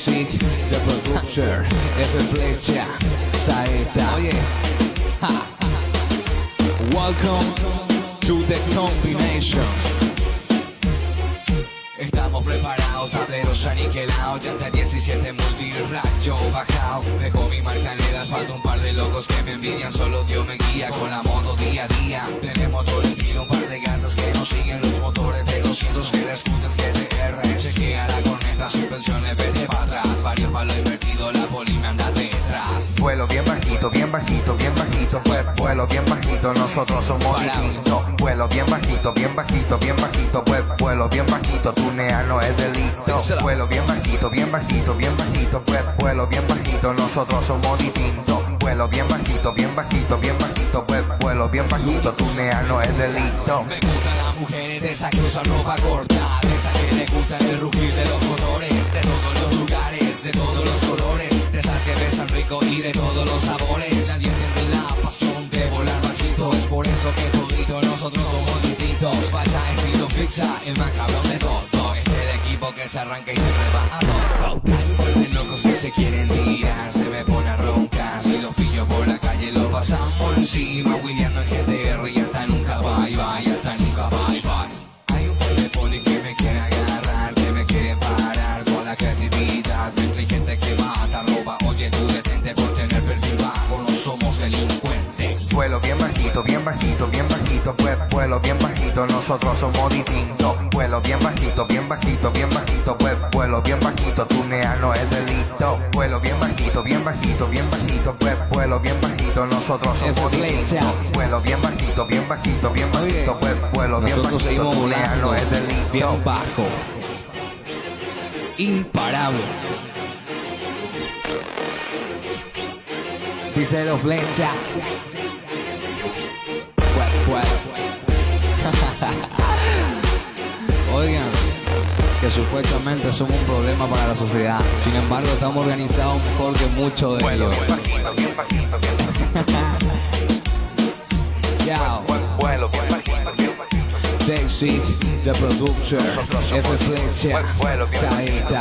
Sick, the producer, F Flecha, Saeta. Oye, ha. Welcome to the combination. Estamos preparados, tableros aniquilados, llanta 17 multirrayo bajado. Dejo mi marca en el asfalto, un par de locos que me envidian, solo Dios me guía con la moto día a día. Tenemos todo el estilo, un par de gatas que nos siguen, los motores de 200 que las putas que TR. Chequea la corneta, suspensiones, vete para atrás, varios palos invertidos, la poli me anda detrás. Vuelo bien bajito, bien bajito, bien bajito, vuelo bien bajito, nosotros somos distintos. Vuelo bien bajito, bien bajito, bien bajito, vuelo bien bajito, tunear no es delito. Vuelo bien bajito, bien bajito, bien bajito, vuelo bien bajito, nosotros somos distintos. Vuelo bien bajito, bien bajito, bien bajito, vuelo bien bajito, tunear no es delito. Me gustan las mujeres de esas que usan ropa corta, de esas que le gustan el rugir de los motores, de todos los lugares, de todos los colores, de esas que besan rico y de todos los sabores. Nadie entiende la pasión de volar bajito, es por eso que todito nosotros somos distintos. Facha, estilo fixa, el más cabrón de todos. Este es el equipo que se arranca y se rebaja todo. Hay un par de locos que se quieren tirar, se me pone a roncar. Si los pillo por la calle lo pasamos encima, William en GTR y hasta nunca bye bye, hasta nunca bye bye. Hay un par de polis que me quieren agarrar, que me quieren parar con la creatividad. Entre gente que mata, roba, oye tú detente por tener perfil bajo, no somos delincuentes. Vuelo bien bajito, bien bajito, bien bajito, vuelo bien bajito, nosotros somos distintos. Vuelo bien bajito, bien bajito, bien bajito, vuelo bien bajito, tunear no es delito. Vuelo bien bajito, bien bajito, bien bajito, vuelo bien bajito, nosotros somos distintos. Vuelo bien bajito, bien bajito, bien bajito, vuelo bien bajito, tunear no es delito. Bien bajo, imparable. Dice los flecha. Oigan, que supuestamente somos un problema para la sociedad. Sin embargo, estamos organizados mejor que muchos de ellos. Vuelo bien bajito, bien bajito, vuelo bien bajito, bien bajito. Sick, the producer, F Flecha, Saeta.